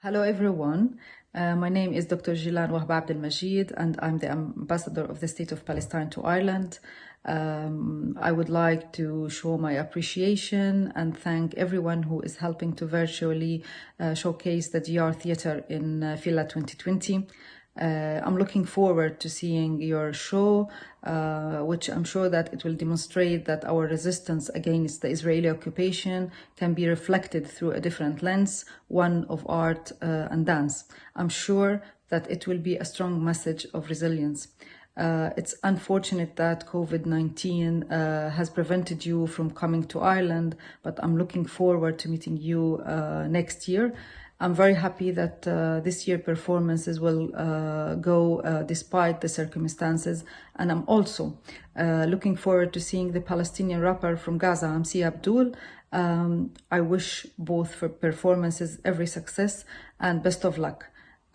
Hello everyone, my name is Dr. Jilan Wahba Abdel Majid and I'm the ambassador of the State of Palestine to Ireland. I would like to show my appreciation and thank everyone who is helping to virtually showcase the DR Theatre in Fila 2020. I'm looking forward to seeing your show, which I'm sure that it will demonstrate that our resistance against the Israeli occupation can be reflected through a different lens, one of art and dance. I'm sure that it will be a strong message of resilience. It's unfortunate that COVID-19 has prevented you from coming to Ireland, but I'm looking forward to meeting you next year. I'm very happy that this year performances will go despite the circumstances, and I'm also looking forward to seeing the Palestinian rapper from Gaza, Hamsi Abdul. I wish both for performances every success and best of luck.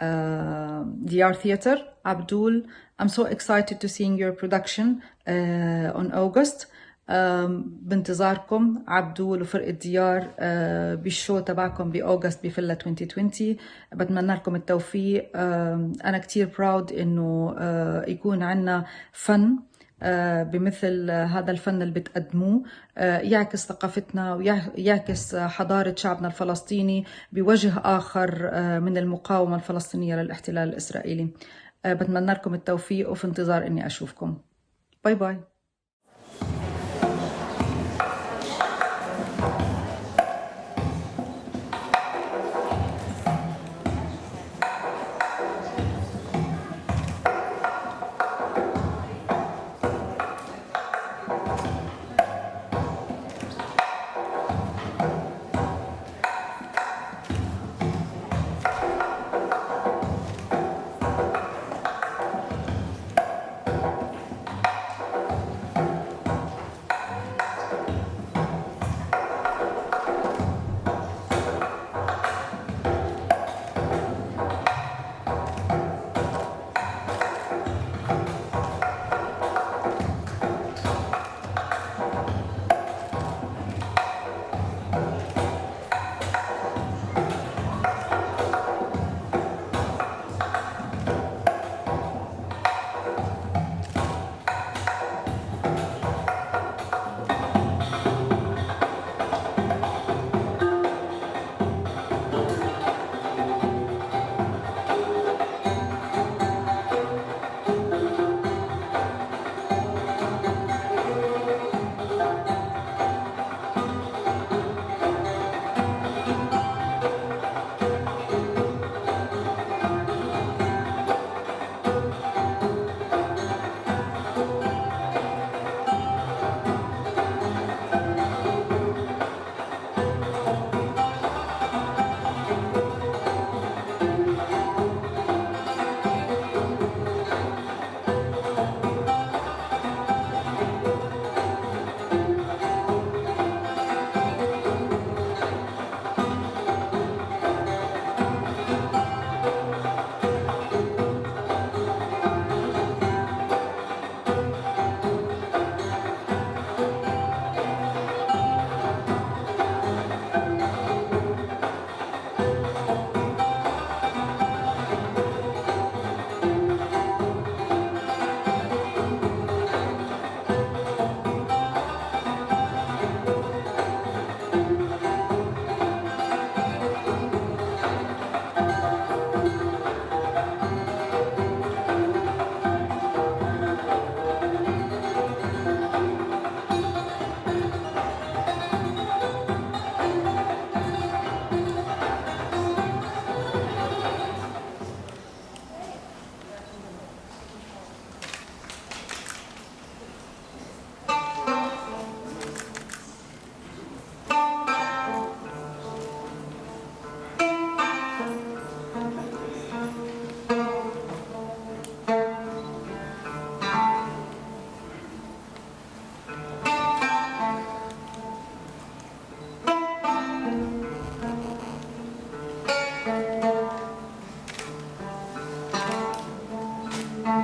DR Theatre, Abdul, I'm so excited to seeing your production on August. بانتظاركم عبدول وفرقة ديار بالشو تبعكم بأوغست بفيلا 2020. بتمنى لكم التوفيق. أنا كتير براود إنه يكون عنا فن بمثل هذا الفن اللي بتقدموه، يعكس ثقافتنا ويعكس حضارة شعبنا الفلسطيني بوجه آخر من المقاومة الفلسطينية للاحتلال الإسرائيلي. بتمنى لكم التوفيق وفي انتظار إني أشوفكم. باي باي.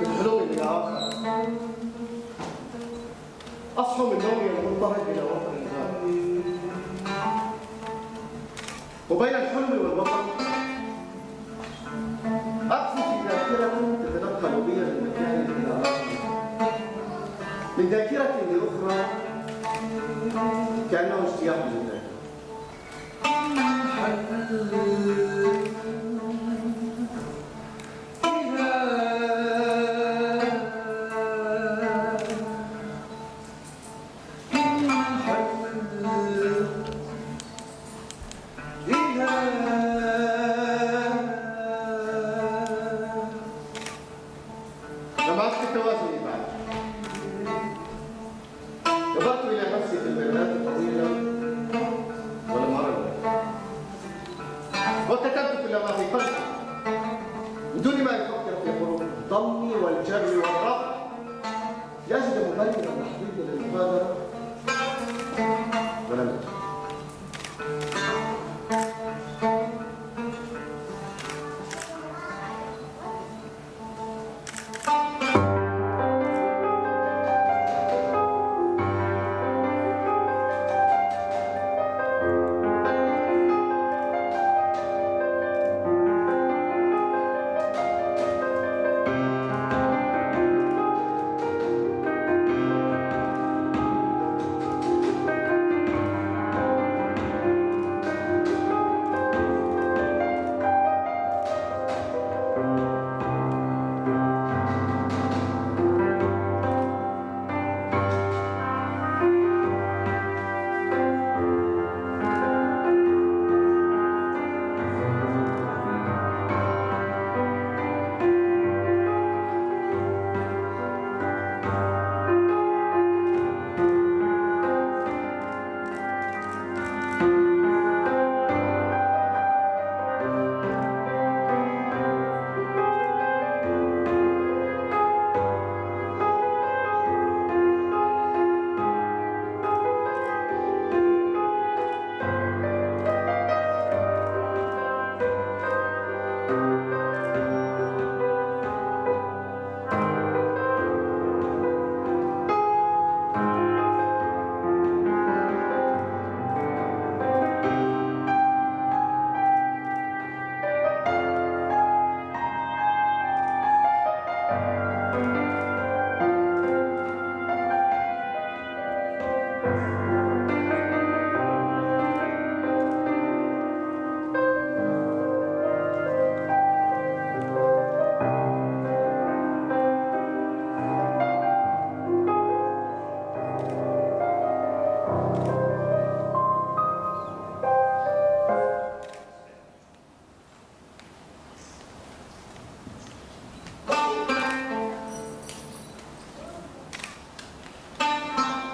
الحلم الآخر أصحو من نومي المضطرب إلى وطن الغاب وبين الحلم والوطن ذاكرة لأخرى كأنه اشتياق للذاكرة. جمعت التوازن بعد. نظرت إلى نفسي في المرآة طويلا ولم أرى وكتبت كل ما في قلبي من دون ما يفكر في حروف الضم والجر والرفع يجد مبررا محدودا للمغادرة ولم يجد.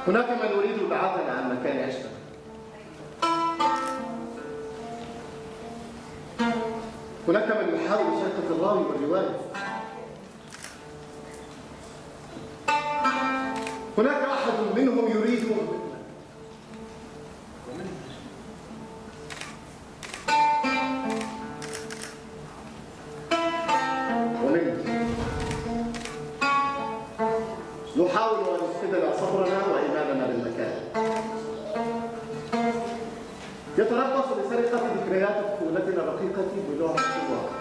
هناك من يريد إبعادنا عن مكان عشنا. هناك من يحاول سرقة الراوي والرواية. هناك أحد منهم يريد نحاول أن نفقدنا صبرنا وإيماننا بالمكان. يتربص بسرقة ذكريات طفولتنا الرقيقة بلوحة الواقع.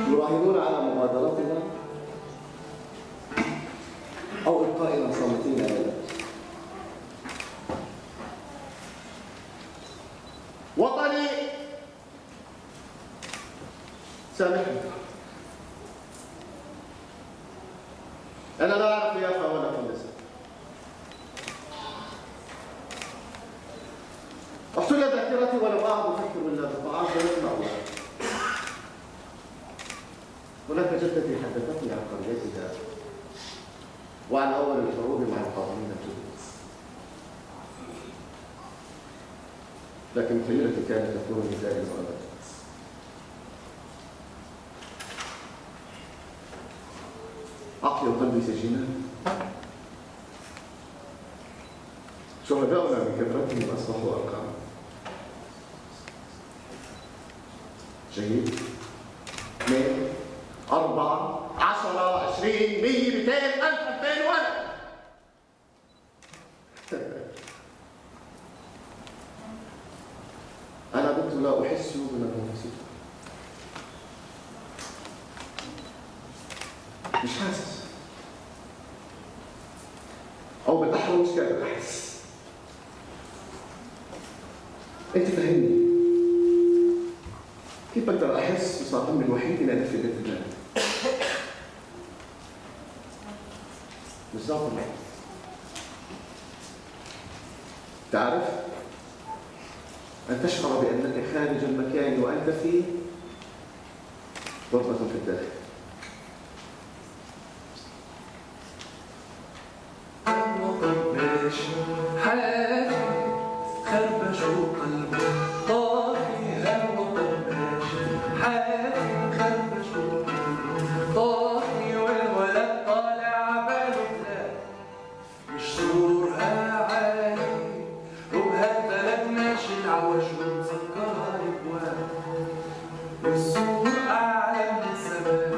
يراهنون على مغادرتنا أو إبقائنا صامتين أبدا. وطني سامحني، أنا لا أعرف يافا ولا قندسة. احتل ذاكرتي ولم أعد أفكر إلا بالطعام والمأوى. هناك جدتي حدثتني عن قريتها وعن أول الحروب مع القوميين الجدد، لكن خيرتي كانت تكون دائما أبدا. عقلي وقلبي سجينان، شهداؤنا بكثرتهم أصبحوا أرقاما. جيد؟ 2 4 10 20 100 200 1000 2000 وأنا أنا كنت لا أحس بسيطة. مش حاسس، أو بالأحرى مش قادر أحس. أنت فهمني، كيف بقدر أحس وصار همي الوحيد إني أدفي بيت الله؟ مش ذات الله. تعرف؟ أن تشعر بأنك خارج المكان وأنت في غرفة في الداخل. حافي خربش قلبه طافي المطبش حافي خربش قلبه طافي والولد طالع باله مش سرورها عالي وبهالبلد ماشي العوج ومسكرها الابواب والسور اعلى من السماء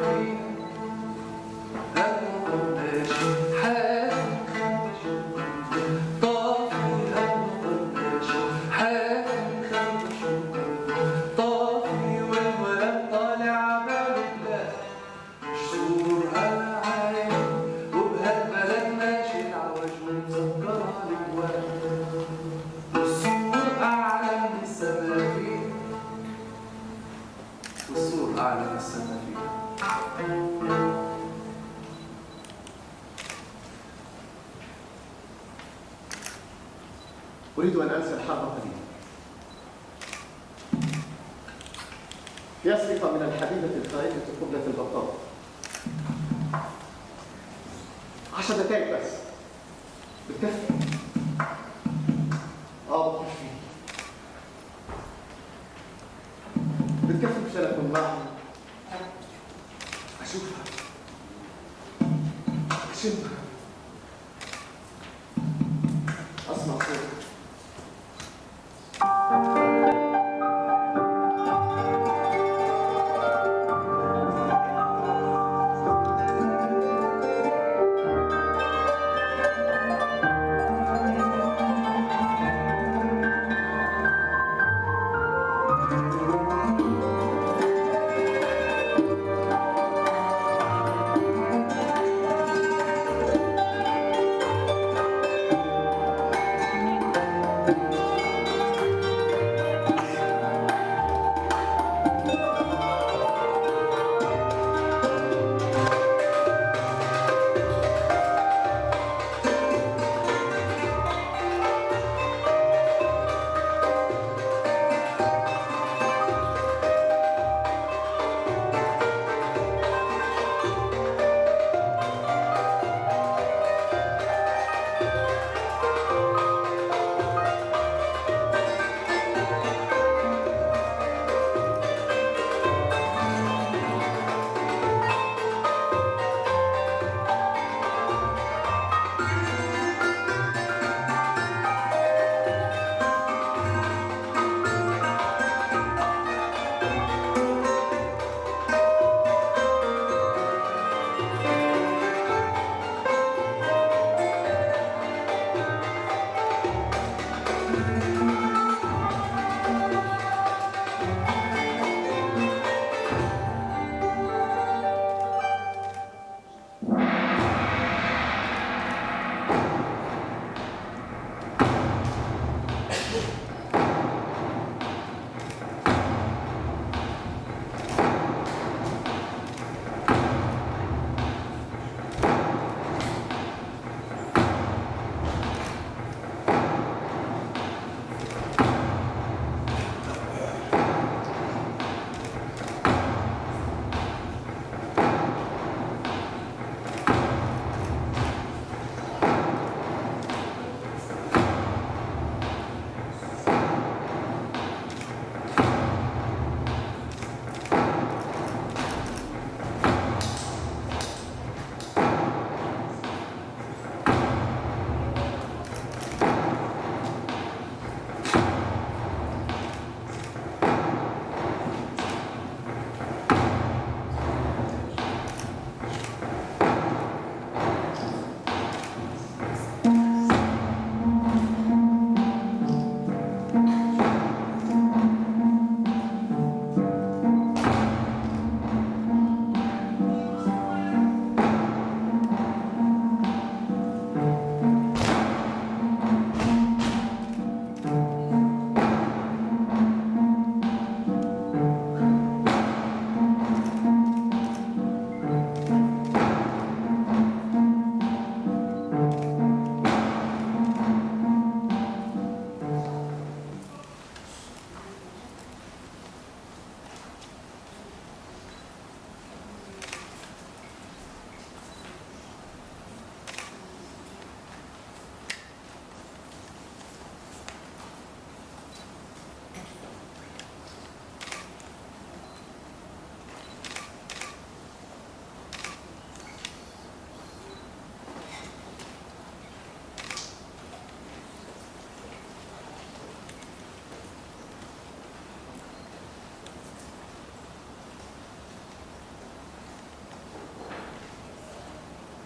المطبش أعلى السنة فيها. أريد أن أنسى الحرب قليلا. يسرق من الحبيبة الخائفة قبلة البطال. 10 دقائق بس. بتكفي. بتكفي. بتكفي مشان أكون معها. أشوفها. أشمها. أسمع صوتها.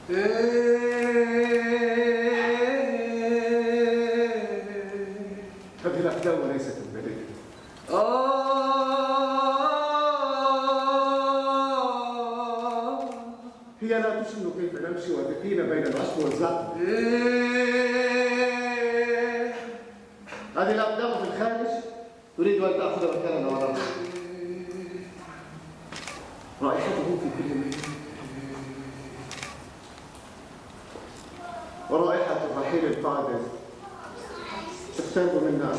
هذه الأحلام ليست البديهة. هي لا تشن كيف نمشي وتكين بين العشب والزعم. هذه الأقدام في الخارج تريد أن تأخذ مكاننا وراءها. رائحته في كل مكان، ورائحة الرحيل القادم تفتن منا.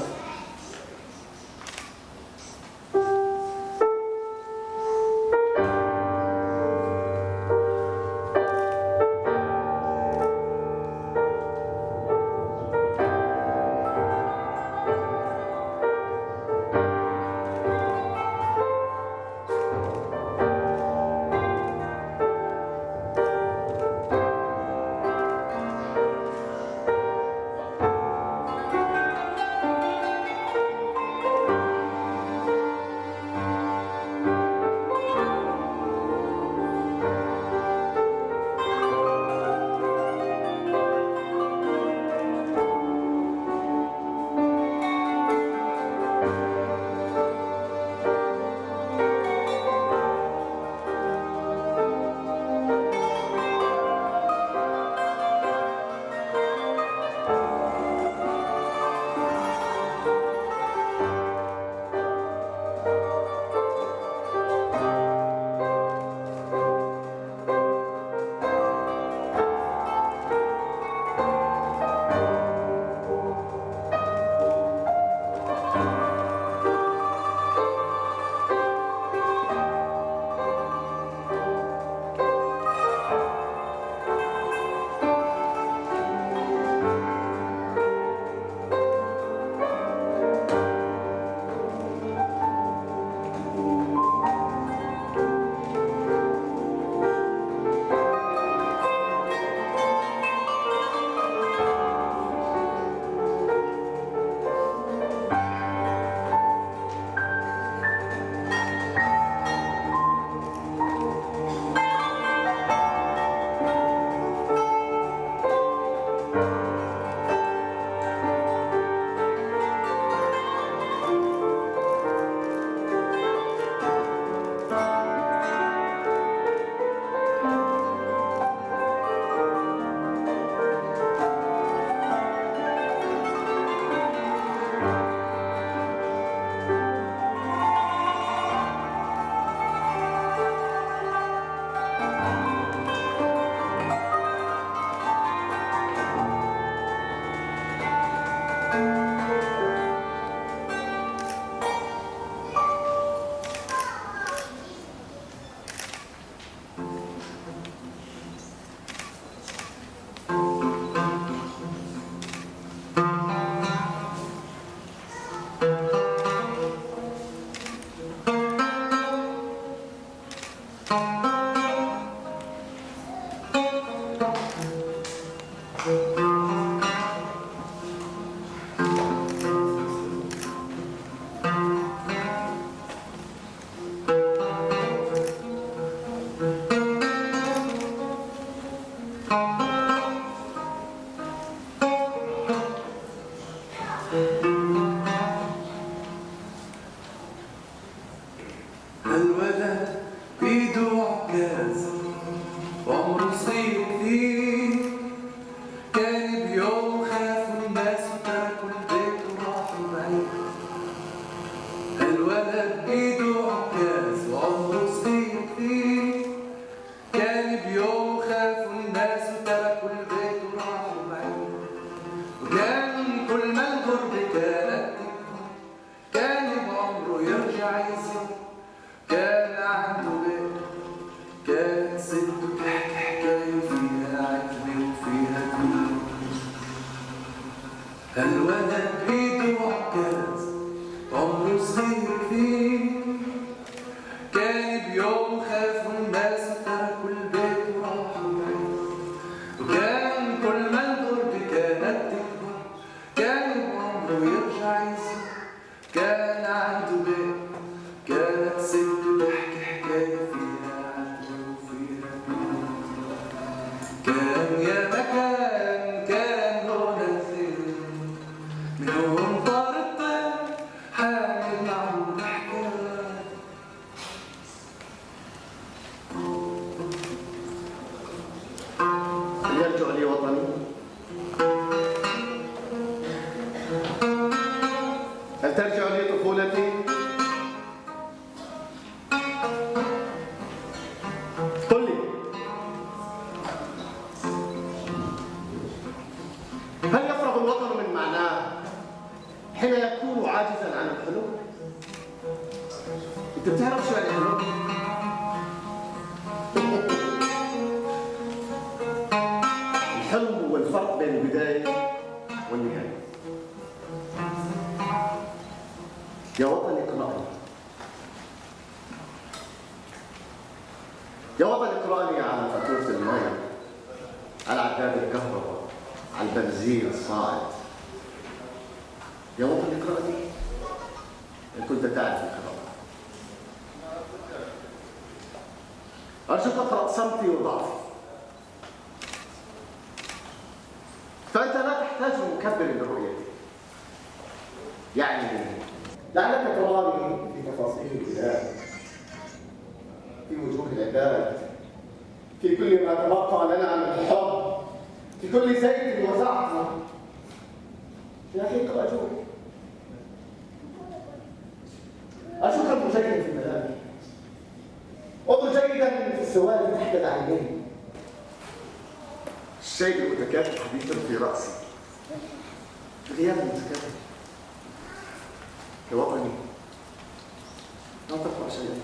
الولد بيده عكاز وعمره صغير كتير، كان بيوم خافوا الناس وتركوا البيت وراحوا بعيد. الولد بيده عكاز وعمره صغير كتير، كان بيوم خافوا الناس وتركوا البيت وراحوا بعيد. وكان كل ما الغربة كانت تكبر كان بعمره يرجع يزور. كان عنده بيت كانت سته تحكي حكاية فيها عتبة وفيها كبير. الولد بيده عكاز عمره صغير كتير، كان بيوم خافوا الناس وتركوا البيت وراحوا بعيد. وكان كل ما الغربة كانت تكبر كان بعمره يرجع يزور. كان عنده بيت كانت سته تحكي حكاية فيها عتبة وفيها كبير. وطني؟ هل ترجع لي طفولتي؟ قل لي، هل يفرغ الوطن من معناه حين يكون عاجزا عن الحلم؟ انت بتعرف شو يعني حلم؟ الحلم هو الفرق بين البداية والنهاية. يا وطني اقرأني، يا وطني اقرأني على فاتورة الماء، على عداد الكهرباء، على البنزين الصاعد. يا وطني اقرأني إن كنت تعرف القراءة. أرجوك اقرأ صمتي وضعفي، فأنت لا تحتاج مكبر لرؤيتي. يعني لعلك تراني في تفاصيل البلاد، في وجوه العباد، في كل ما تبقى لنا من الحب، في كل زيت وزعتر. يا أخي أرجوك، أرجوك أن تجيد في الملامح، انظر جيدا في السواد تحت العينين. الشيء المتكاتف حديثا في رأسي، غياب المتكاتف. يا وطني لا تقرأ شيئا،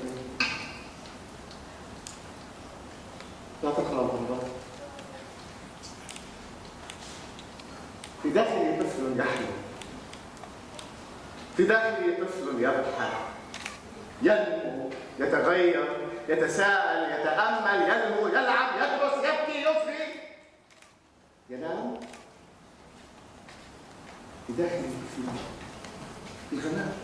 لا تقرأ الغنبات. في داخلي طفل يحلم، في داخلي طفل يضحك، ينمو، يتغير، يتساءل، يتأمل، يلهو، يلعب، يدرس، يبكي، يصغي، ينام. في داخلي طفل في غناء.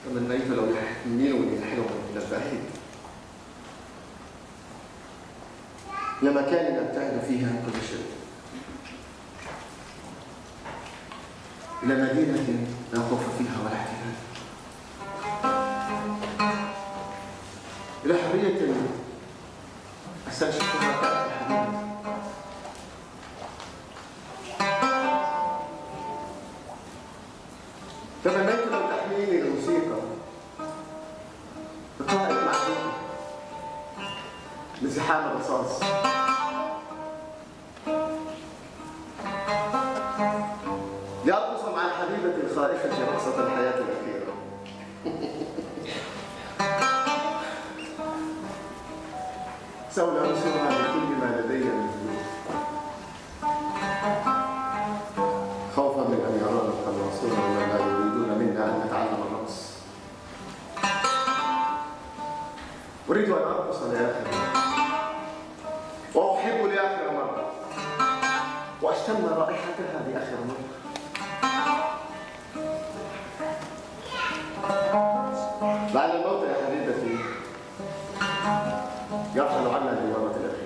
تمنيت لو يحملني الحلم إلى البعيد، لمكان أبتعد فيها عن كل شيء، إلى مدينة لا خوف فيها ولا احتلال، إلى حرية أستكشفها حديثا. الأشخاص. يرقص مع الحبيبة الخائفة رقصة الحياة الأخيرة. سألامسها بكل ما لدي من ذنوب، خوفا من أن يرانا القناصون ولا لا يريدون منا أن نتعلم الرقص. أريد أن أرقص لآخر مرة، وأحب لآخر مرة، وأشتم رائحتها لآخر مرة. لعل الموت يا حبيبتي يرحل عنا للمرة الأخيرة.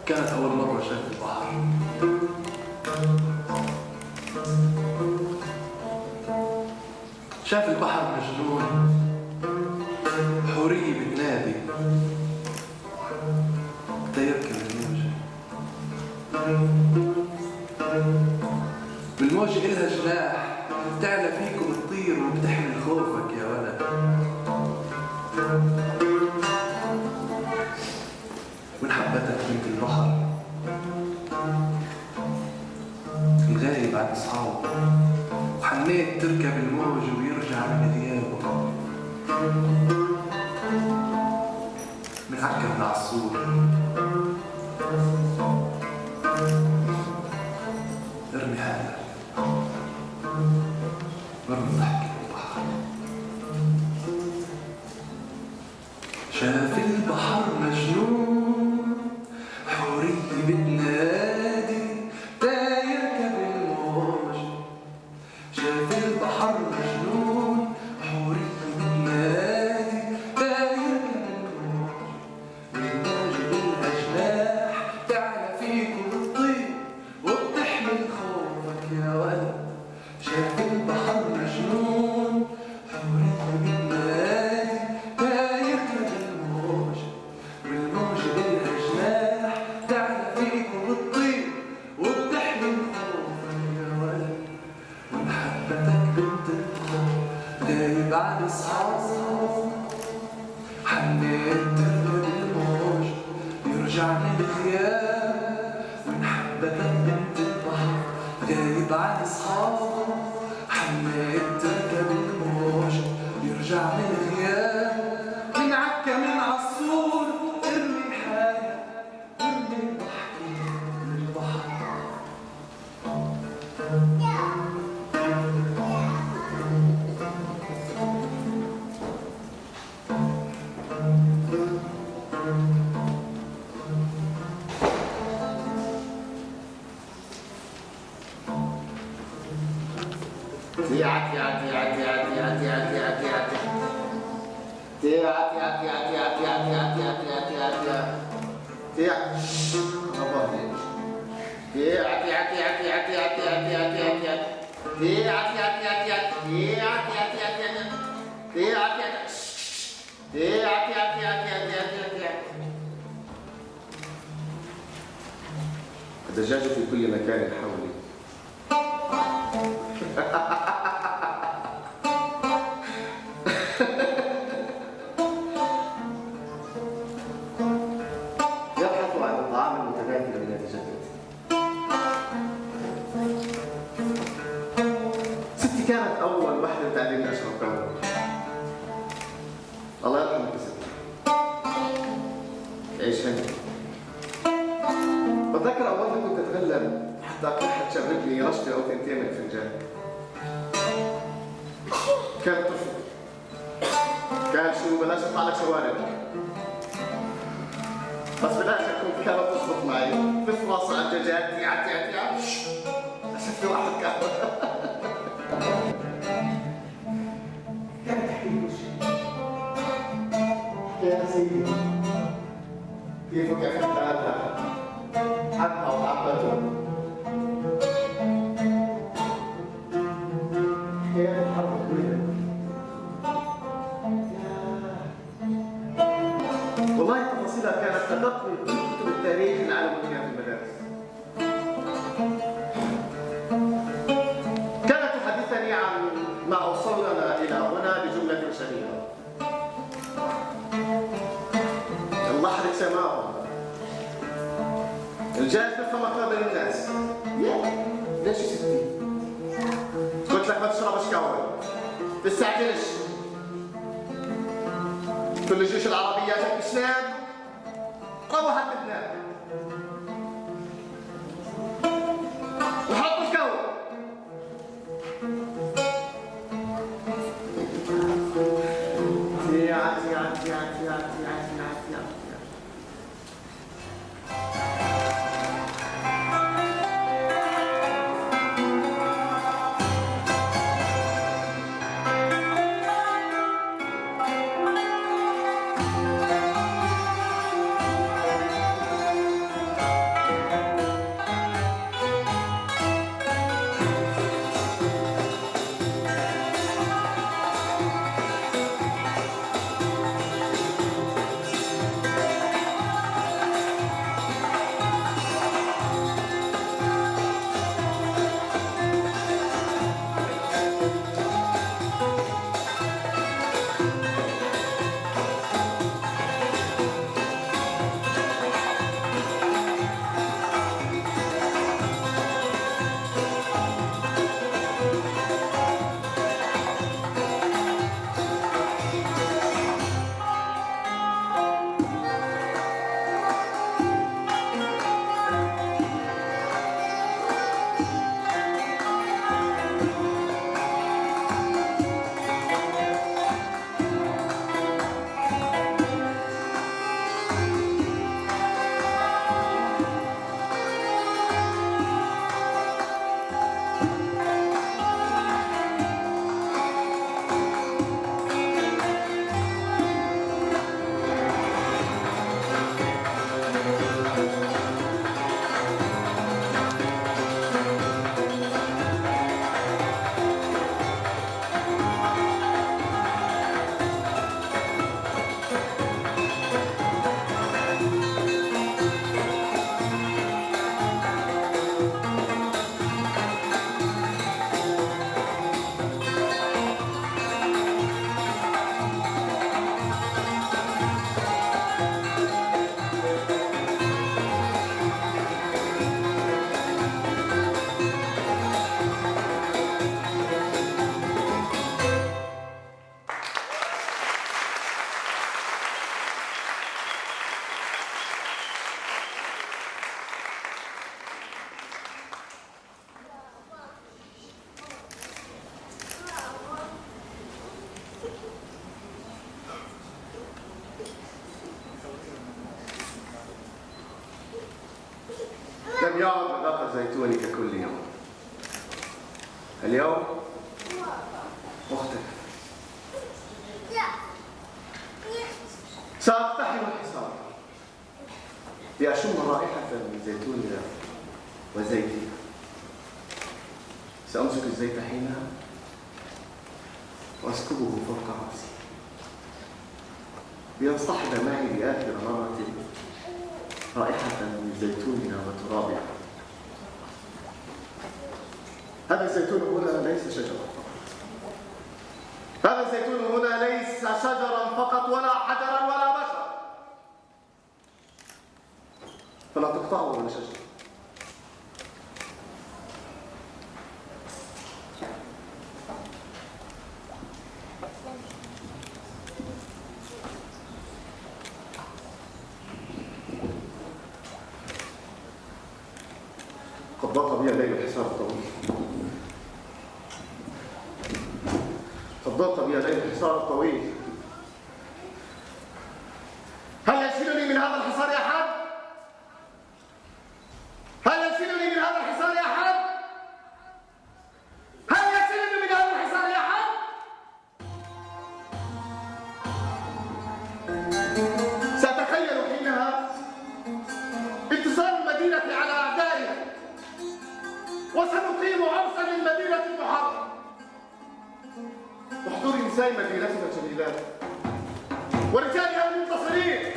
كانت أول مرة شاف البحر. شاف البحر مجنون، حورية بتنادي بدها يركب الموجة. بالموجة إلها جناح بتعلى فيك وبتطير وبتحمل خوفك يا ولد. وانحبتك بنت البحر الغايب عن أصحابه، وحنيت تركب الموج ويرجع من غيابه. من عكب العصور ارمي حالك وارمي ضحك البحر. شاف البحر مجنون، حورية بتنادي تا يركب الموج. شاف البحر مجنون، حورية بتنادي تا يركب الموج. والموج إلها جناح تعلى فيك وبتطير وبتحمل خوفك يا ولد. شاف البحر مجنون، حورية بتنادي تا يركب الموج. والموج إلها جناح تعلى فيك وبتطير وبتحمل خوفك يا ولد. ومحبتك بنت البحر غايب عن أصحابه، حنيت تركب الموج يرجع من الغياب. غايب عن أصحابه حماد تركب الموج يرجع من الغياب من عكا من عالسور ارمي الحالة ارمي الضحكة للبحر. الدجاجة في كل مكان حولي. يبحث عن الطعام المتكاثر ليتجدد. ستي كانت أول وحدة تعلمني أشرب قهوة. الله يرحمك يا ستي. عيش هنا. بتذكر أول ما كنت أتغلب حتى تشرب لي رشة أو تنتين من الفنجان. كان طفل. كان شو بلاش يطلع لك شوارب. بس بالآخر كانت تظبط معي تفرص على الدجاج تيع شفت واحد قهوة. كانت تحكي لي كل شيء. يا سيدي كيفك يا فتاتها حتى وحبته حكاية الحرب الطويلة. والله تفاصيلها كانت أدق من كل كتب التاريخ العالمية في المدارس. كانت تحدثني عن ما أوصلنا إلى هنا بجملة شهيرة: الله يحرق سماهم، الجاهز بفهم أقرب الناس. ليش يا ستي؟ قلت لك ما تشربش قهوة، تستعجلش. كل الجيوش العربية جت بسنان روحت بتنام. وحطوا القهوة. لم يعد مذاق الزيتون ككل يوم. اليوم مختلف. سأقتحم الحصار لأشم رائحة من زيتوننا وزيتنا. سأمسك الزيت حينها وأسكبه فوق رأسي ليصطحب معي لآخر مرة رائحة من زيتوننا وترابنا. هذا الزيتون هنا ليس شجرة فقط. هذا الزيتون هنا ليس شجرا فقط ولا حجرا ولا بشر. فلا تقطعه من شجرة. قد ضاق بي الليل الحصار الطويل. قد ضاق بي الليل الحصار الطويل. هل يشيلني من هذا الحصار أحد؟ هل يشيلني من هذا الحصار أحد؟ هل يشيلني من هذا الحصار أحد؟ سأتخيل حينها انتصار المدينة على أعدائها، وسنقيم عرسا للمدينة المحررة وحضور نساء مدينتنا الجميلات ورجالها المنتصرين.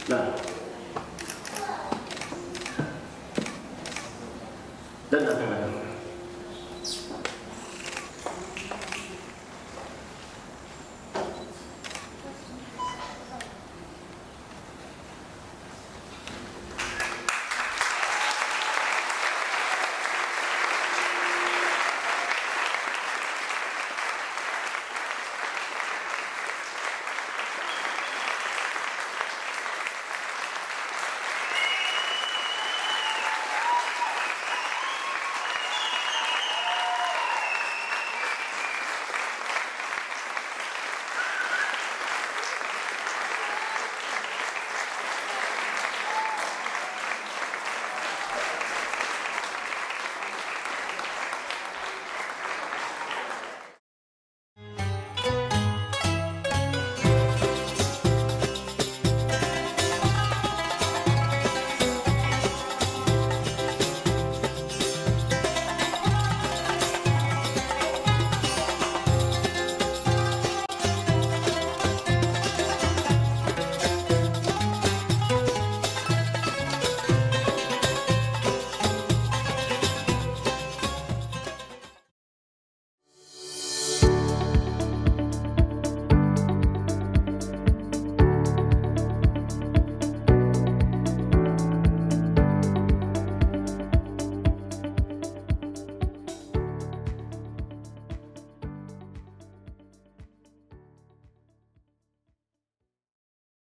لا